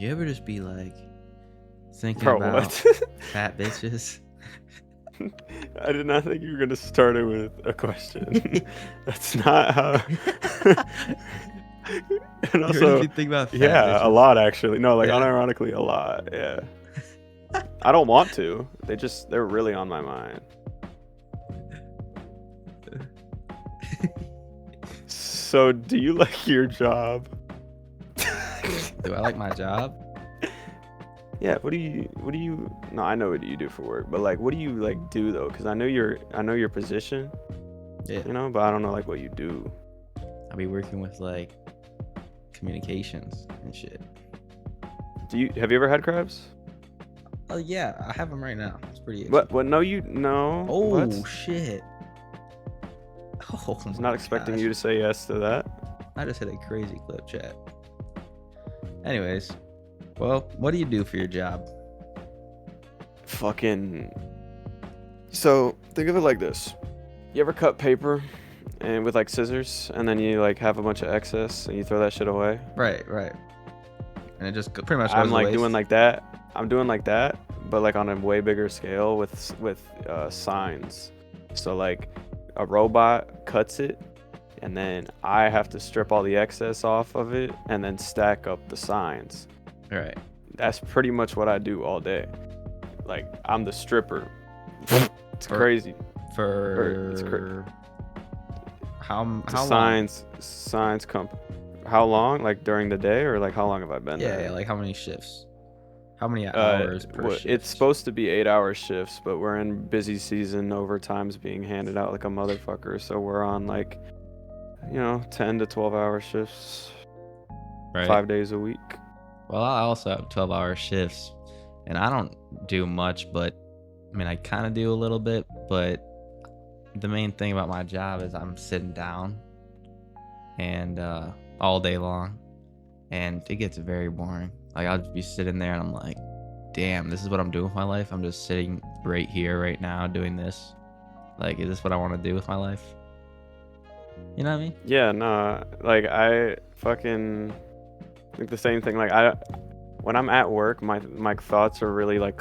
You ever just be like thinking Bro, about what? fat bitches? I did not think you were gonna start it with a question. That's not how. And You ever just also, be thinking about fat yeah, a bitches? lot actually. No, like Yeah. unironically, a lot. Yeah. I don't want to. They're really on my mind. So, do you like your job? Do I like my job? Yeah. What do you? No, I know what you do for work, but like, what do you like do though? Because I know your position. Yeah. But I don't know like what you do. I'll be working with like communications and shit. Have you ever had crabs? Oh yeah, I have them right now. It's pretty itchy. What? No. Oh What? shit. Oh I was my not expecting gosh. you to say yes to that. I just hit a crazy clip, chat. Anyways, well, what do you do for your job? Fucking. So think of it like this: you ever cut paper, and with like scissors, and then you like have a bunch of excess, and you throw that shit away? Right. And it just pretty much goes I'm to like waste. doing like that. I'm doing like that, but like on a way bigger scale with signs. So like a robot cuts it, and then I have to strip all the excess off of it, and then stack up the signs. Right. That's pretty much what I do all day. Like I'm the stripper. It's crazy. It's How Signs come. How long? Like during the day, or like how long have I been there? Yeah, like how many shifts? How many hours per shift? It's supposed to be 8-hour shifts, but we're in busy season. Overtime's being handed out like a motherfucker, so we're on like, 10 to 12-hour shifts, Right. 5 days a week. Well, I also have 12-hour shifts, and I don't do much, but I mean, I kind of do a little bit, but the main thing about my job is I'm sitting down and all day long, and it gets very boring. Like I'll just be sitting there and I'm like, damn, this is what I'm doing with my life. I'm just sitting right here right now doing this. Like, is this what I want to do with my life? You know what I mean? Yeah, no, like I fucking think the same thing. Like when I'm at work, my thoughts are really like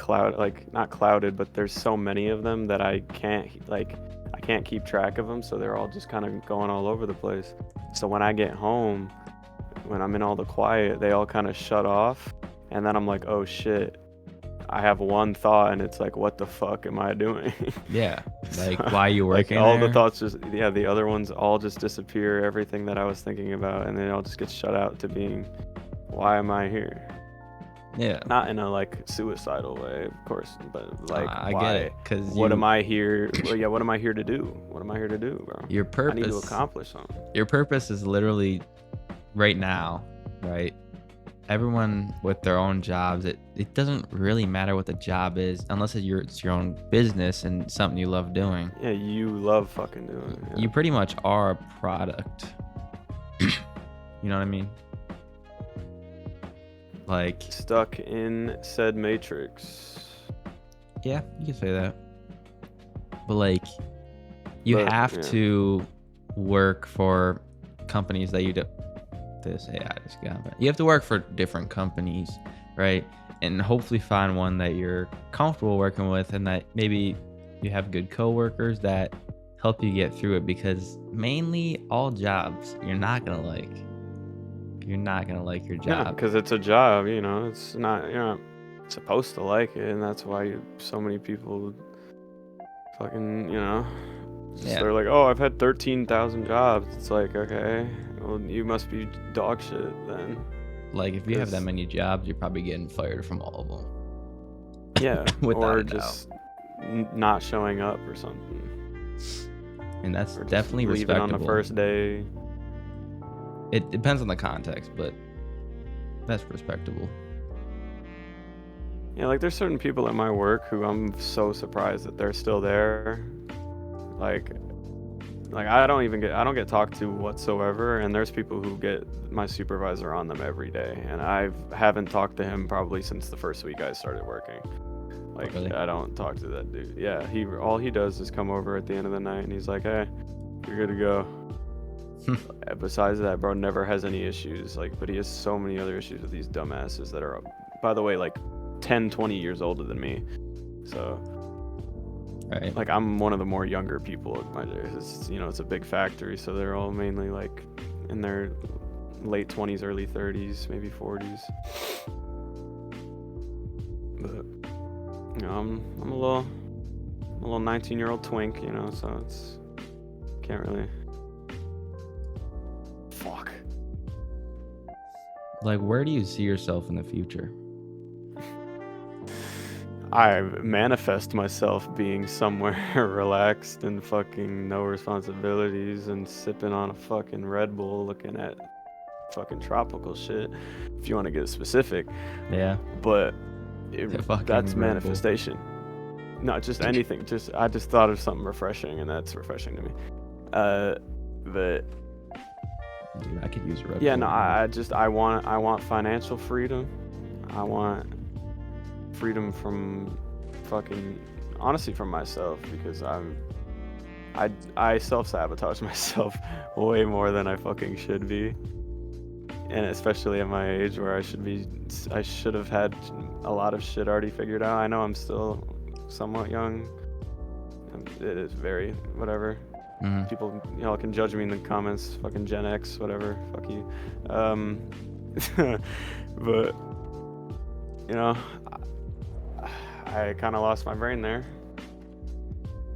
not clouded, but there's so many of them that I can't keep track of them, so they're all just kind of going all over the place. So when I get home, when I'm in all the quiet, they all kind of shut off, and then I'm like, oh shit, I have one thought, and it's like, what the fuck am I doing? Yeah, like why are you working all there? the thoughts the other ones all just disappear, everything that I was thinking about, and then it all just gets shut out to being, why am I here? Yeah. Not in a like suicidal way, of course, but like, I why? get it, because What am I here? Well, yeah, what am I here to do? What am I here to do, bro? Your purpose. I need to accomplish something. Your purpose is literally right now, right? Everyone with their own jobs, it doesn't really matter what the job is unless it's your own business and something you love doing. Yeah, you love fucking doing it. Yeah. You pretty much are a product. You know what I mean? Like, stuck in said matrix. yeah, you can say that. But like, you have to work for companies that you do. This AI just got it. You have to work for different companies, right? And hopefully find one that you're comfortable working with, and that maybe you have good coworkers that help you get through it. Because mainly all jobs, you're not gonna like your job. Yeah, because it's a job. It's not. You're not supposed to like it, and that's why so many people fucking. They're like, oh, I've had 13,000 jobs. It's like, okay, well, you must be dog shit then. Like, if you have that many jobs, you're probably getting fired from all of them. Yeah, without or just not showing up or something. And that's or definitely leaving respectable. on the first day. It depends on the context, but that's respectable. Yeah, like there's certain people at my work who I'm so surprised that they're still there. Like I don't get talked to whatsoever, and there's people who get my supervisor on them every day, and I haven't talked to him probably since the first week I started working. Like, really? I don't talk to that dude. Yeah, all he does is come over at the end of the night, and he's like, hey, you're good to go. Besides that, bro never has any issues. Like, but he has so many other issues with these dumbasses that are, by the way, like 10, 20 years older than me. So, Right. like, I'm one of the more younger people. It's, you know, it's a big factory, so they're all mainly like in their late 20s, early 30s, maybe 40s. But you know, I'm a little 19-year-old twink, you know, so it's can't really. Fuck. Like, where do you see yourself in the future? I manifest myself being somewhere relaxed and fucking no responsibilities and sipping on a fucking Red Bull, looking at fucking tropical shit, if you want to get specific. Yeah. But that's Red manifestation. Not just anything. I just thought of something refreshing, and that's refreshing to me. But Dude, I could use a Red yeah, Bull. no, I want financial freedom. I want freedom from fucking, honestly, from myself, because I self-sabotage myself way more than I fucking should be. And especially at my age where I should have had a lot of shit already figured out. I know I'm still somewhat young. It is very whatever. Mm-hmm. People, you know, can judge me in the comments. Fucking Gen X, whatever. Fuck you. But you know, I kind of lost my brain there.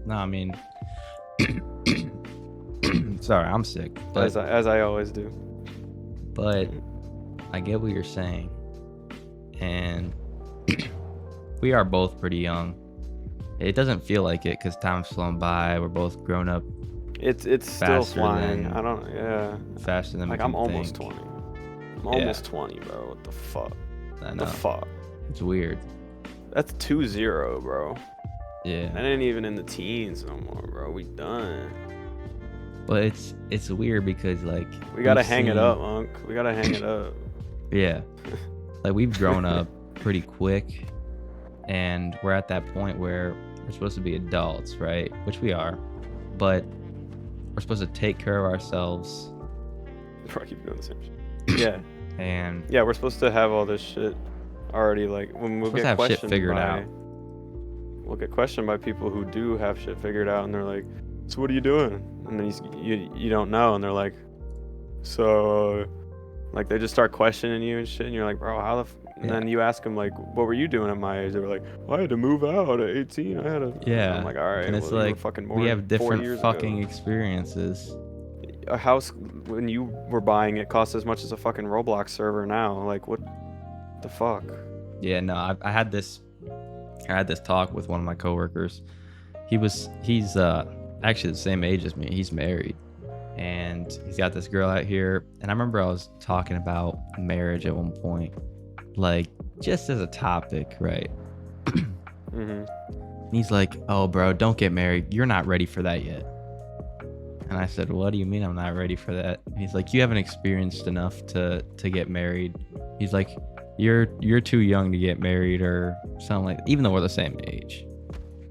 No, I mean, sorry, I'm sick. But As I always do. But I get what you're saying, and we are both pretty young. It doesn't feel like it because time's flown by. We're both grown up. It's still flying. I don't. Yeah. Faster than like we I'm can almost think. 20. I'm almost 20, bro. What the fuck? I What know. the fuck? It's weird. That's 2-0, bro. Yeah. That ain't even in the teens no more, bro. We done. But it's weird because like We gotta hang it up, Unc. We gotta hang it up. Yeah. Like we've grown up pretty quick, and we're at that point where we're supposed to be adults, right? Which we are, but we're supposed to take care of ourselves. Bro, I keep doing the same shit. Yeah. And yeah, we're supposed to have all this shit already. Like when we'll get questioned by, we'll get questioned by people who do have shit figured out, and they're like, "So what are you doing?" And then you don't know, and they're like, "So," like they just start questioning you and shit, and you're like, "Bro, how the?" And then you ask them like, "What were you doing at my age?" They were like, "I had to move out at 18. I had to." Yeah. And I'm like, all right. And it's well, you were like fucking born we have 4 different years fucking ago. experiences. A house when you were buying it cost as much as a fucking Roblox server now. Like what the fuck? Yeah, no, I had this talk with one of my coworkers. He's actually the same age as me. He's married, and he's got this girl out here. And I remember I was talking about marriage at one point, like just as a topic, right? Mm-hmm. He's like, "Oh, bro, don't get married. You're not ready for that yet." And I said, "What do you mean I'm not ready for that?" And he's like, "You haven't experienced enough to get married." He's like, you're too young to get married or something like that, even though we're the same age.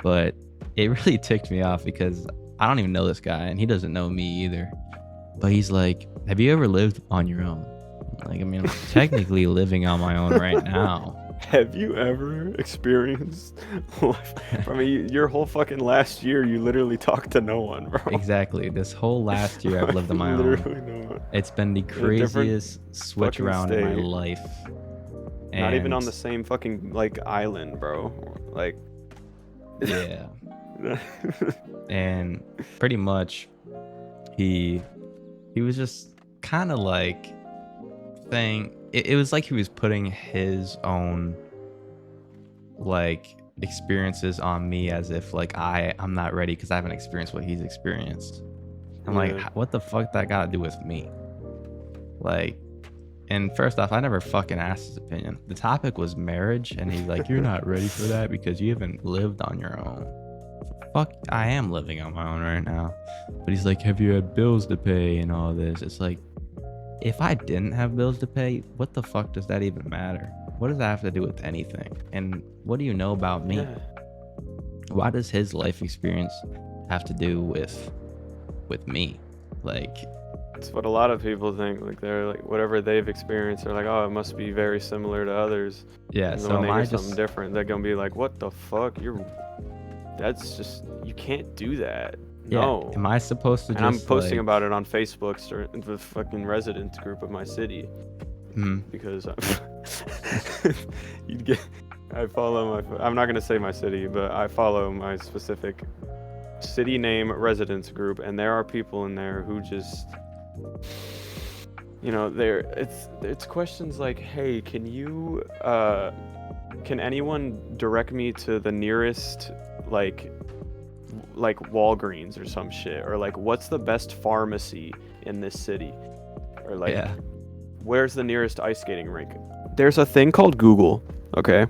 But it really ticked me off because I don't even know this guy and he doesn't know me either. But he's like, "Have you ever lived on your own?" Like, I mean, I'm technically living on my own right now. Have you ever experienced life? I mean, your whole fucking last year, you literally talked to no one, bro. Exactly. This whole last year I've lived on my own. Literally no one. It's been the craziest switch around in my life. Not even on the same fucking like island, bro. Like yeah. And pretty much he was just kind of like saying it was like he was putting his own like experiences on me as if like I'm not ready because I haven't experienced what he's experienced. I'm like, what the fuck that got to do with me? Like, and first off, I never fucking asked his opinion. The topic was marriage, and he's like, "You're not ready for that because you haven't lived on your own." Fuck, I am living on my own right now. But he's like, "Have you had bills to pay and all this?" It's like, if I didn't have bills to pay, what the fuck does that even matter? What does that have to do with anything? And what do you know about me? Yeah. Why does his life experience have to do with me? Like, That's what a lot of people think. Like they're like whatever they've experienced, they're like, oh, it must be very similar to others. Yeah. And then So when am they I hear something just different, they're gonna be like, what the fuck? That's just you can't do that. No. Am I supposed to And I'm just posting like about it on Facebook, the fucking residents group of my city, because you'd get. I follow I'm not gonna say my city, but I follow my specific city name residents group, and there are people in there who just, it's questions like, hey, can anyone direct me to the nearest like Walgreens or some shit, or like what's the best pharmacy in this city, or like where's the nearest ice skating rink? There's a thing called Google, okay?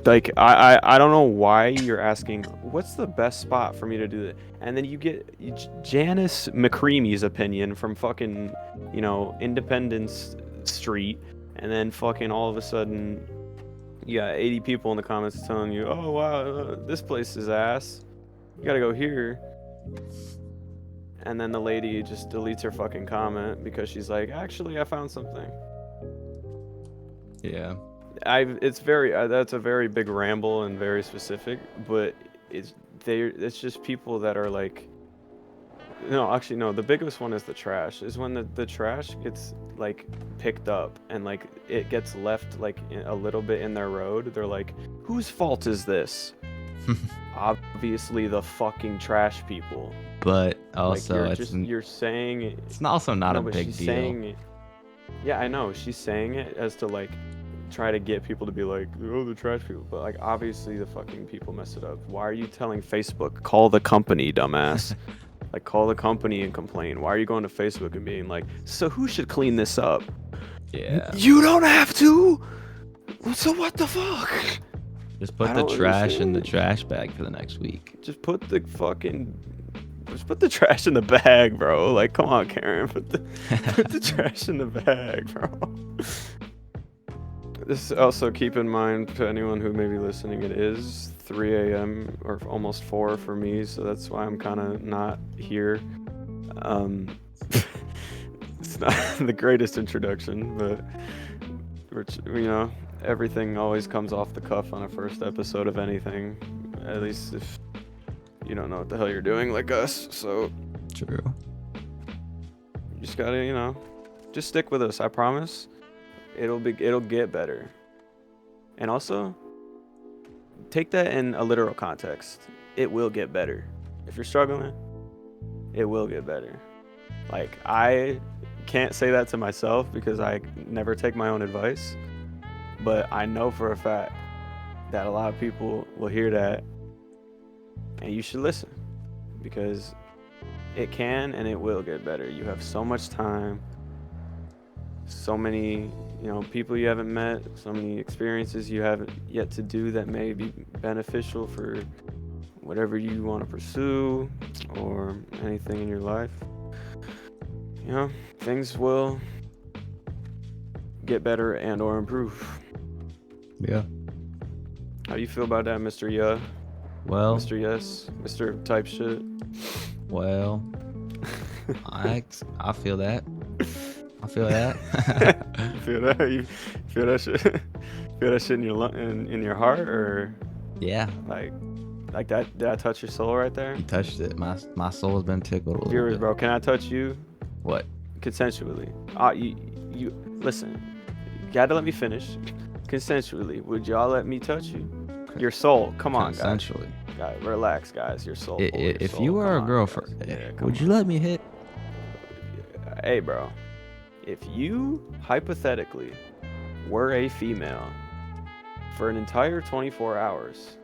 Like I don't know why you're asking what's the best spot for me to do that, and then you get Janice McCreamy's opinion from fucking Independence Street, and then fucking all of a sudden you got 80 people in the comments telling you, oh wow, this place is ass, you gotta go here. And then the lady just deletes her fucking comment because she's like, actually I found something. Yeah. That's a very big ramble and very specific, but it's just people that are like, no, actually no, the biggest one is the trash. Is when the trash gets like picked up and like it gets left like a little bit in their road. They're like, whose fault is this? Obviously the fucking trash people. But also like you're saying it's also not a big deal. Yeah, I know. She's saying it as to like try to get people to be like, oh, the trash people. But like obviously the fucking people mess it up. Why are you telling Facebook, call the company, dumbass? Like call the company and complain. Why are you going to Facebook and being like, so who should clean this up? Yeah. You don't have to. So what the fuck? Just put the trash in the trash bag for the next week. Just put the trash in the bag, bro. Like, come on, Karen. Put the trash in the bag, bro. This also, keep in mind, to anyone who may be listening, it is 3 a.m. or almost 4 for me, so that's why I'm kind of not here. It's not the greatest introduction, but everything always comes off the cuff on a first episode of anything, at least if you don't know what the hell you're doing like us. So true. You just gotta, just stick with us. I promise it'll get better. And also take that in a literal context. It will get better. If you're struggling, it will get better. Like, I can't say that to myself because I never take my own advice, but I know for a fact that a lot of people will hear that, and you should listen, because it can and it will get better. You have so much time, so many people you haven't met, so many experiences you haven't yet to do that may be beneficial for whatever you want to pursue or anything in your life. Things will get better and or improve. Yeah. How do you feel about that, Mr. Yeah? Well, Mr. Yes, Mr. Type Shit. Well, I feel that. I feel that. You feel that? You feel that shit? Feel that shit in your in your heart, or? Yeah. Like that? Did I touch your soul right there? You touched it. My soul has been tickled a little Viewers, bit. bro, can I touch you? What? Consensually. You listen. You gotta let me finish. Consensually, would y'all let me touch you? Your soul. Come on, guys. Consensually. Guys, relax, guys. Your soul. If you were a girlfriend, would you let me hit? Hey, bro. If you hypothetically were a female for an entire 24 hours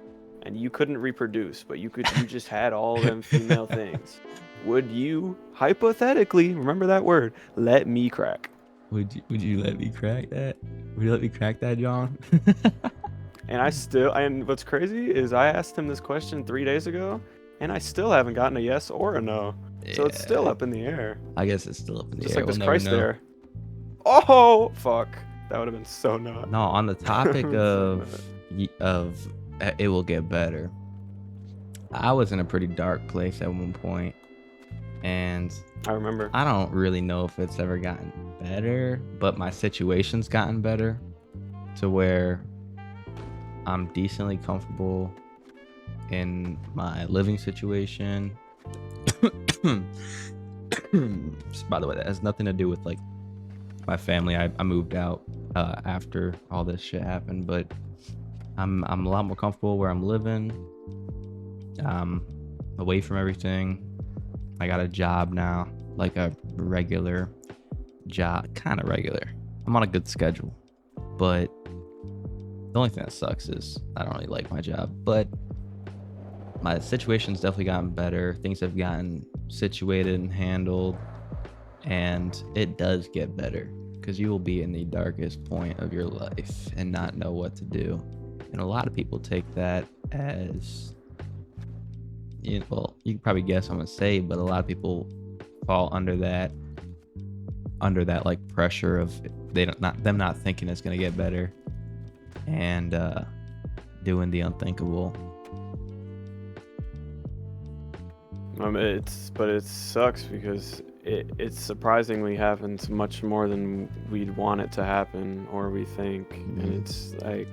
and you couldn't reproduce, but you just had all them female things, would you hypothetically, remember that word, let me crack? Would you let me crack that? Would you let me crack that, John? And what's crazy is I asked him this question 3 days ago, and I still haven't gotten a yes or a no. Yeah. So it's still up in the air. I guess it's still up in the air. Just like this Christ there. Oh, fuck. That would have been so not. No, on the topic of it will get better. I was in a pretty dark place at one point, and I remember. I don't really know if it's ever gotten better, but my situation's gotten better to where I'm decently comfortable in my living situation. By the way, that has nothing to do with like my family. I moved out after all this shit happened, but I'm a lot more comfortable where I'm living. Away from everything. I got a job now, like a regular job, kind of regular. I'm on a good schedule, but the only thing that sucks is I don't really like my job. But my situation's definitely gotten better. Things have gotten situated and handled, and it does get better because you will be in the darkest point of your life and not know what to do. And a lot of people take that as, well, you can probably guess what I'm gonna say, but a lot of people fall under that like pressure of them not thinking it's gonna get better and doing the unthinkable. It sucks because it surprisingly happens much more than we'd want it to happen or we think. Mm-hmm. And it's like,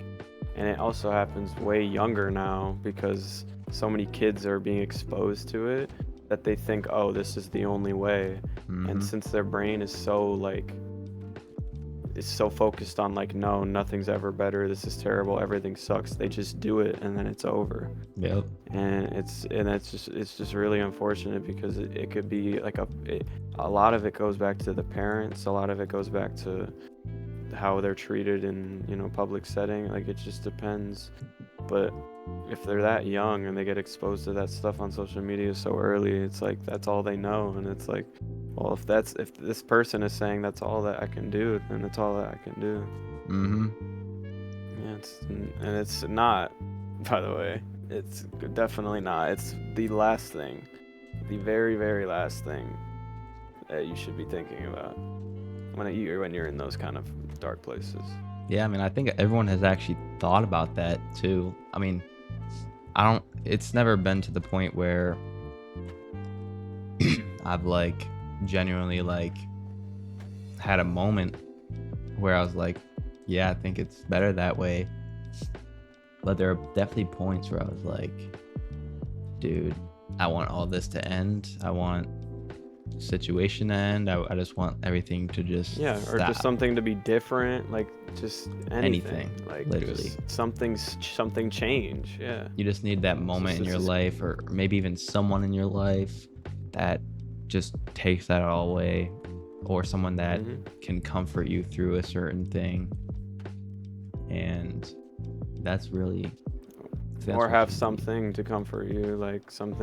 and it also happens way younger now because so many kids are being exposed to it that they think, oh, this is the only way. Mm-hmm. And since their brain is so focused on like, no, nothing's ever better, this is terrible, everything sucks, they just do it and then it's over. Yep. And it's just really unfortunate because it could be like a lot of it goes back to the parents, a lot of it goes back to how they're treated in, public setting. Like, it just depends. But if they're that young and they get exposed to that stuff on social media so early, it's like that's all they know. And it's like, well, if this person is saying that's all that I can do, then that's all that I can do. Mm-hmm. Yeah, it's not, by the way, it's definitely not. It's the last thing, the very, very last thing that you should be thinking about when you're in those kind of dark places. Yeah, I mean, I think everyone has actually thought about that too. I mean, it's never been to the point where I've like genuinely like had a moment where I was like, yeah, I think it's better that way. But there are definitely points where I was like, dude, I want all this to end. I want the situation to end. I just want everything to just or stop. just something to be different, like just anything. Like literally just something change. Yeah, you just need that moment in your life, or maybe even someone in your life that just takes that all away, or someone that can comfort you through a certain thing. And that's really or have something to comfort you, like some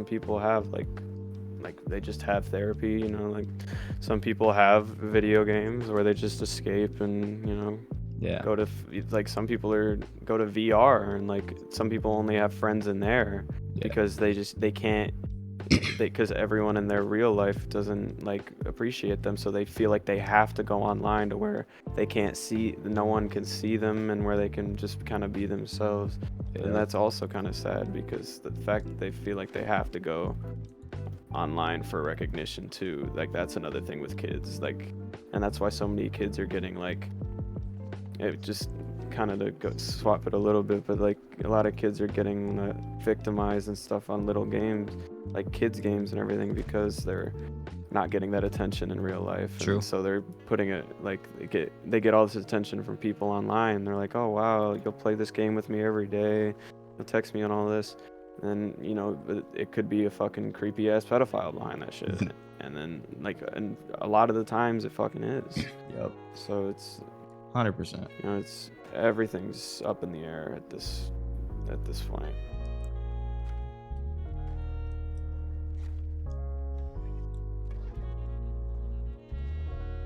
people have like they just have therapy, like some people have video games where they just escape and go to, like, some people go to VR, and like some people only have friends in there because they can't, because everyone in their real life doesn't like appreciate them, so they feel like they have to go online to where they can't see, no one can see them, and where they can just kind of be themselves. And that's also kind of sad, because the fact that they feel like they have to go online for recognition too, like that's another thing with kids, like, and that's why so many kids are getting like, it just kind of to swap it a little bit, but like a lot of kids are getting victimized and stuff on little games, like kids games and everything, because they're not getting that attention in real life. True. And so they're putting it, like, they get all this attention from people online. They're like, oh wow, you'll play this game with me every day, you'll text me on all this, and it could be a fucking creepy ass pedophile behind that shit. And then and a lot of the times it fucking is. Yep. So it's 100%. it's everything's up in the air at this point.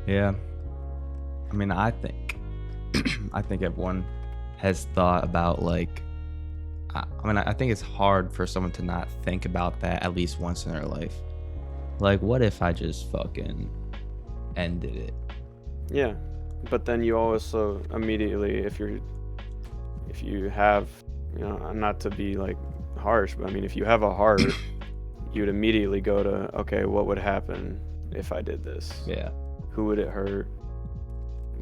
Yeah. I mean, I think everyone has thought about, like, I think it's hard for someone to not think about that at least once in their life. Like, what if I just fucking ended it? Yeah. But then you also immediately, if you have, not to be like harsh, but I mean, if you have a heart, you'd immediately go to, okay, what would happen if I did this? Yeah. Who would it hurt?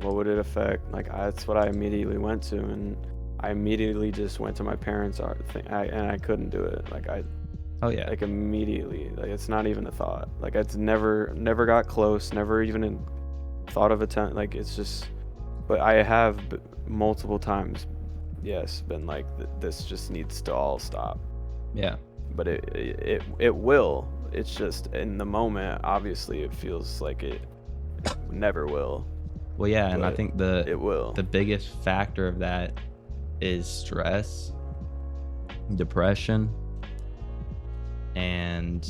What would it affect? Like, that's what I immediately went to, and I immediately just went to my parents' art thing, and I couldn't do it. Like, Oh yeah. like immediately, like it's not even a thought. Like, it's never got close, never even thought of attempt. Like, it's just, but I have multiple times, yes, been like, this just needs to all stop. Yeah. But it will. It's just in the moment, obviously, it feels like it never will. Well, yeah, and I think it will. the biggest factor of that is stress, depression, and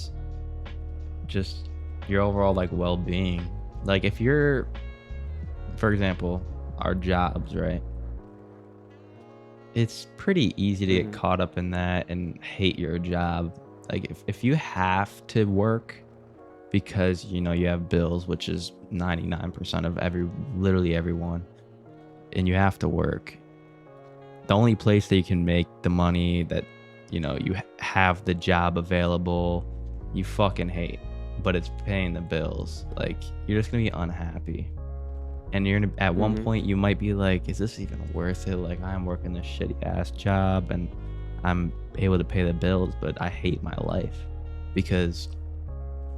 just your overall like well-being. Like if you're, for example, our jobs, right? It's pretty easy to get caught up in that and hate your job. Like if you have to work because you know you have bills, which is 99% of literally everyone, and you have to work, the only place that you can make the money that you know you have the job available, you fucking hate, but it's paying the bills. Like you're just gonna be unhappy, and you're gonna at one point you might be like, is this even worth it? Like I'm working this shitty ass job and I'm able to pay the bills, but I hate my life because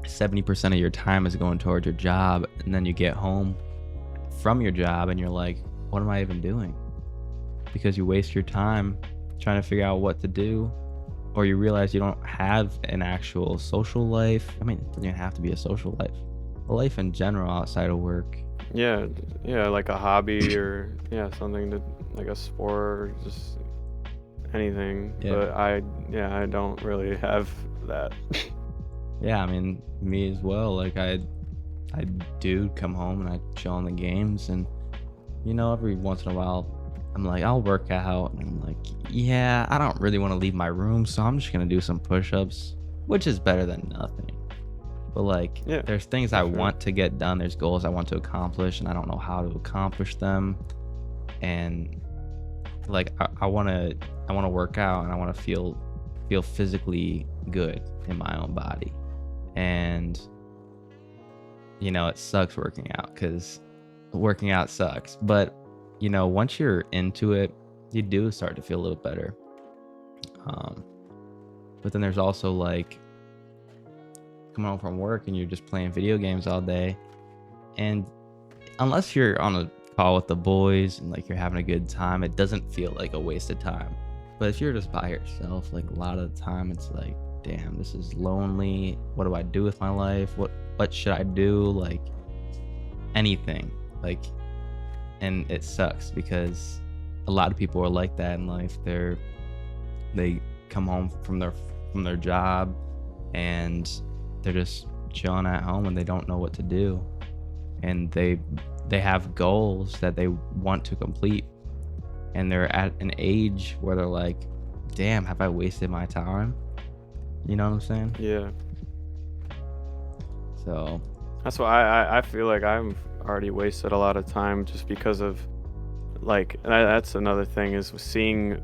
70% of your time is going towards your job, and then you get home from your job and you're like, what am I even doing? Because you waste your time trying to figure out what to do, or you realize you don't have an actual social life. I mean, it doesn't even have to be a social life, a life in general outside of work. Yeah, like a hobby or something to, like a sport or just anything. Yeah. But I don't really have that. Yeah, I mean, me as well. Like I do come home and I chill on the games, and you know, every once in a while I'm like, I'll work out, and I'm like, yeah, I don't really want to leave my room, so I'm just gonna do some push-ups, which is better than nothing. But like, there's things I want to get done, there's goals I want to accomplish, and I don't know how to accomplish them. And like I wanna work out, and I wanna feel physically good in my own body. And you know, it sucks working out because working out sucks, but you know, once you're into it, you do start to feel a little better. But then there's also like coming home from work and you're just playing video games all day, and unless you're on a call with the boys and like you're having a good time, it doesn't feel like a waste of time. But if you're just by yourself, like a lot of the time it's like, damn, this is lonely. What do I do with my life? What should I do? Like anything. Like, and it sucks because a lot of people are like that in life. They come home from their job and they're just chilling at home and they don't know what to do. And they have goals that they want to complete, and they're at an age where they're like, damn, have I wasted my time? You know what I'm saying? Yeah. So that's why I feel like I've already wasted a lot of time just because of, like, that's another thing, is seeing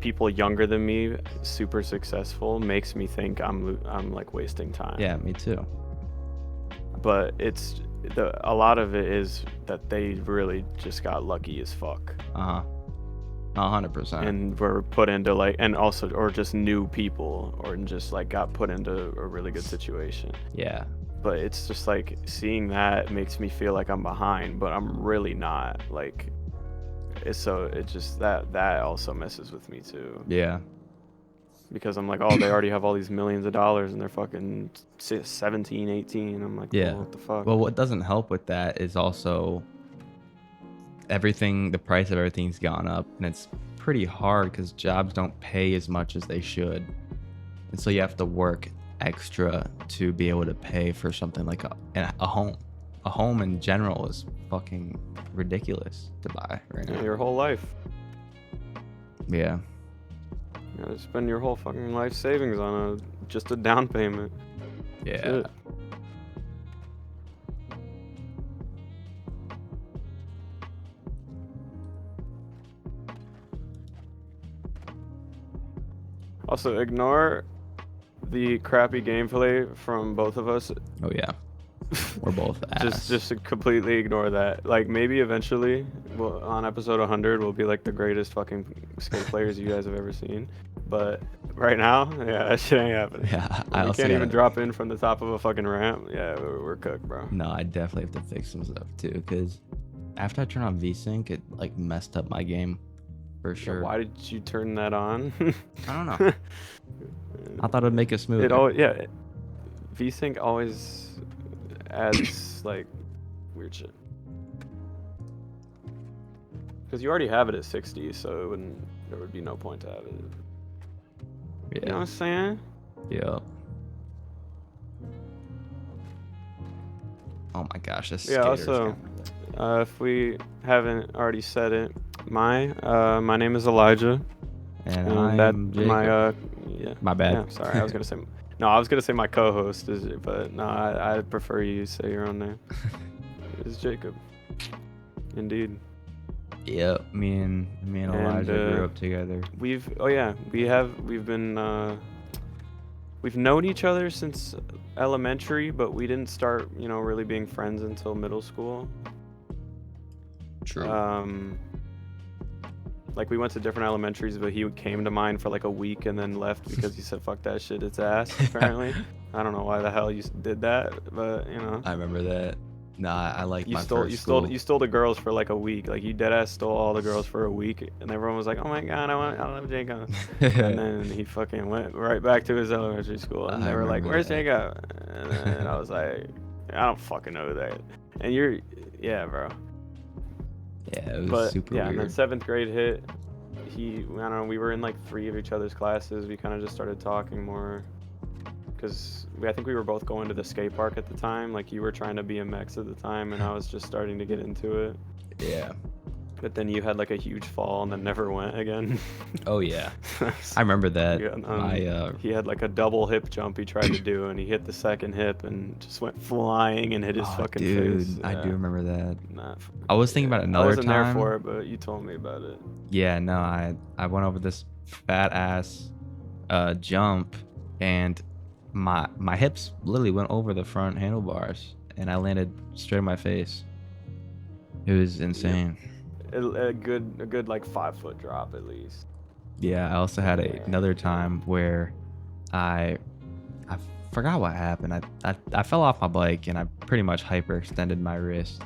people younger than me super successful makes me think I'm like wasting time. yeah, me too. But it's a lot of it is that they really just got lucky as fuck. 100%. And were put into like, and also, or just new people, or just like got put into a really good situation. Yeah. But it's just like seeing that makes me feel like I'm behind, but I'm really not. Like, it just that also messes with me too. Yeah. Because I'm like, oh, they already have all these millions of dollars and they're fucking 17, 18. I'm like, Yeah. well, what the fuck? Well, what doesn't help with that is also the price of everything's gone up, and it's pretty hard because jobs don't pay as much as they should. And so you have to work extra to be able to pay for something like a home. A home in general is fucking ridiculous to buy right now. Your whole life. Yeah. You gotta spend your whole fucking life savings on just a down payment. Yeah. Shit. Also, ignore the crappy gameplay from both of us. Oh yeah. We're both ass. Just to completely ignore that. Like maybe eventually, on episode 100, we'll be like the greatest fucking skate players you guys have ever seen. But right now, yeah, that shit ain't happening. Yeah, When we can't even drop in from the top of a fucking ramp. Yeah, we're cooked, bro. No, I definitely have to fix some stuff too, because after I turned on VSync, it like messed up my game for sure. Why did you turn that on? I don't know. I thought it'd make it smoother. VSync always adds like weird shit. Because you already have it at 60, so there would be no point to have it. Yeah. You know what I'm saying? Yeah. Oh my gosh, this Yeah. Also, if we haven't already said it, my name is Elijah, and I'm Jacob. My bad. Yeah, sorry, I was gonna say my co-host is, but no, I prefer you say your own name. It's Jacob. Indeed. Yeah, me and Elijah grew up together. We've known each other since elementary, but we didn't start, really being friends until middle school. True. Like we went to different elementaries, but he came to mine for like a week and then left because he said, "Fuck that shit, it's ass." Apparently, I don't know why the hell you did that, but I remember that. Nah, I like you stole the girls for like a week. Like you dead ass stole all the girls for a week, and everyone was like, "Oh my god, I love Jacob." And then he fucking went right back to his elementary school, and they were like, "Where's Jacob?" And I was like, "I don't fucking know that." And bro. Yeah, it was super weird. And then 7th grade hit. I don't know, we were in like 3 of each other's classes. We kind of just started talking more. Because I think we were both going to the skate park at the time. Like you were trying to BMX at the time, and I was just starting to get into it. Yeah. But then you had like a huge fall and then never went again. Oh yeah, I remember that. Yeah, he had like a double hip jump he tried to do, and he hit the second hip and just went flying and hit his fucking face. I do remember that. Nah, I was thinking about another time. I wasn't there for it, but you told me about it. Yeah, no, I went over this fat ass jump, and my hips literally went over the front handlebars, and I landed straight on my face. It was insane. Yeah. A good like 5-foot drop at least. Yeah, I also had another time where I forgot what happened. I fell off my bike and I pretty much hyperextended my wrist,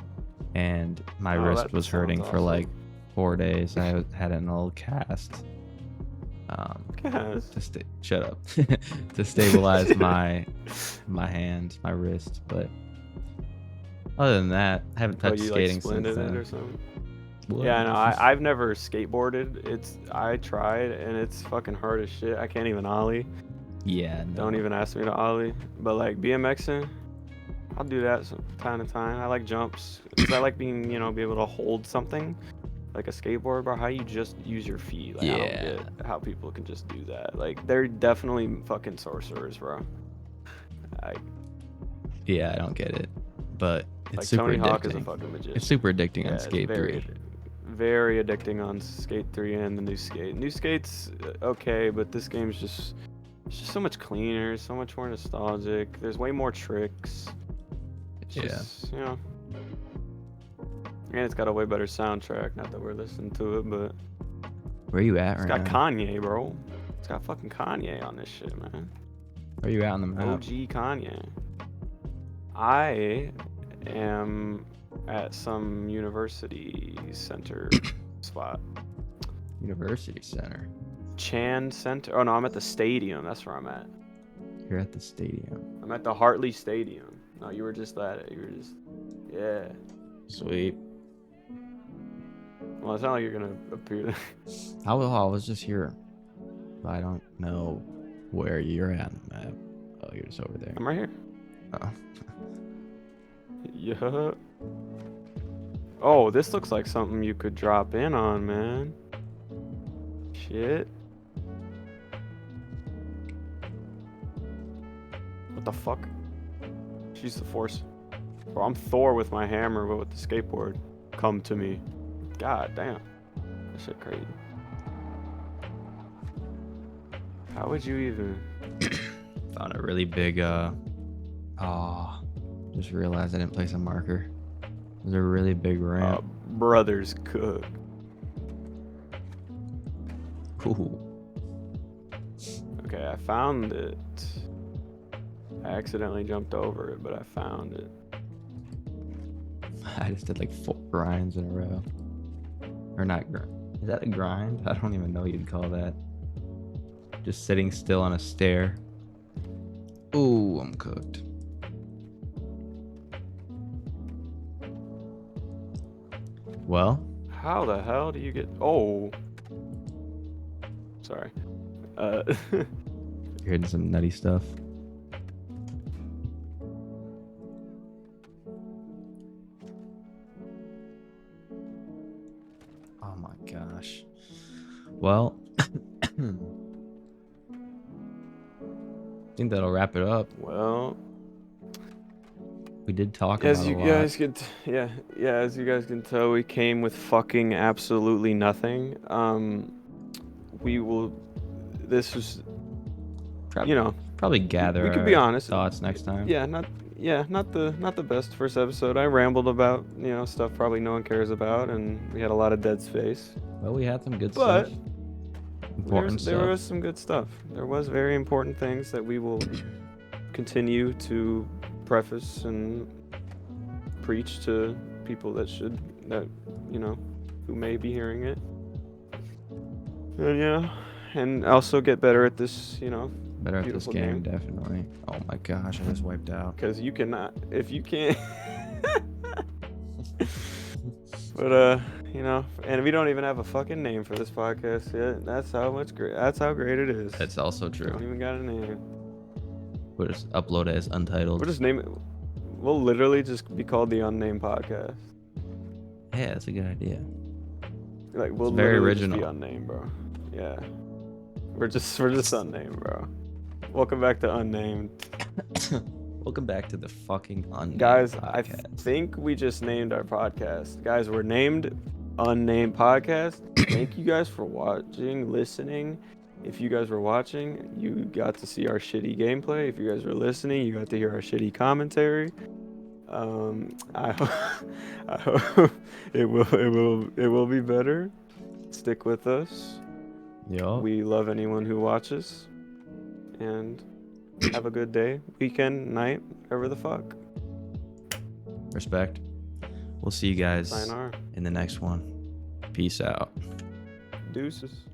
and my wrist was hurting for like 4 days. I had an old cast. Shut up. To stabilize my hand, my wrist, but other than that, I haven't touched skating since then. Or something? Yeah, no, I've never skateboarded. I tried, and it's fucking hard as shit. I can't even ollie. Yeah. No. Don't even ask me to ollie. But like BMXing, I'll do that from time to time. I like jumps because I like being, be able to hold something like a skateboard, bro. How you just use your feet? Like, I don't get how people can just do that. Like they're definitely fucking sorcerers, bro. Yeah, I don't get it, but it's like super Tony addicting. Hawk is a fucking magician. It's super addicting on Skate 3. Very addicting on Skate 3 and the new Skate. New Skate's okay, but this game's just so much cleaner, so much more nostalgic. There's way more tricks. It's just, and it's got a way better soundtrack. Not that we're listening to it, but where you at right now? It's got Kanye, bro. It's got fucking Kanye on this shit, man. Where you at on the map? OG Kanye. I am at some university center spot. University center. Chan Center. Oh no, I'm at the stadium. That's where I'm at. You're at the stadium. I'm at the Hartley Stadium. No, you were just at it. Yeah. Sweet. Well, it's not like you're gonna appear. I was just here. But I don't know where you're at on the map. Oh, you're just over there. I'm right here. Oh. Yeah. Oh, this looks like something you could drop in on, man. Shit. What the fuck? She's the force. Bro, I'm Thor with my hammer, but with the skateboard. Come to me. God damn. That shit crazy. How would you even... Found a really big, Just realized I didn't place a marker. There's a really big ramp. Brothers cook. Ooh. Okay, I found it. I accidentally jumped over it, but I found it. I just did like 4 grinds in a row. Or not grind. Is that a grind? I don't even know what you'd call that. Just sitting still on a stair. Ooh, I'm cooked. Well, How the hell do you get... Oh. Sorry. you're hitting some nutty stuff. Oh my gosh. Well, I think that'll wrap it up. Well, We did talk about as a you lot. guys can, as you guys can tell, we came with fucking absolutely nothing. We will. This was, you know, Probably gather we could be our honest. thoughts next time. not the best first episode. I rambled about, stuff probably no one cares about, and we had a lot of dead space. Well, we had some good But stuff. Important there stuff. was some good stuff. There was very important things that we will continue to preface and preach to people who may be hearing it. And and also get better at this, Better at this beautiful game, game. definitely. Oh my gosh, I just wiped out. Because you cannot, if you can't. But and we don't even have a fucking name for this podcast yet. That's how great it is. That's also We don't true. even got a name. We'll just upload it as untitled. We'll just name it. We'll literally just be called the Unnamed Podcast. Yeah, that's a good idea. Like we'll It's very literally just be original. unnamed, bro. Yeah. We're just unnamed, bro. Welcome back to Unnamed. Welcome back to the fucking Unnamed Guys, Podcast. I think we just named our podcast. Guys, we're named Unnamed Podcast. Thank you guys for watching, listening. If you guys were watching, you got to see our shitty gameplay. If you guys were listening, you got to hear our shitty commentary. I hope it will be better. Stick with us. Yup. We love anyone who watches. And have a good day, weekend, night, whatever the fuck. Respect. We'll see you guys Sayonara. in the next one. Peace out. Deuces.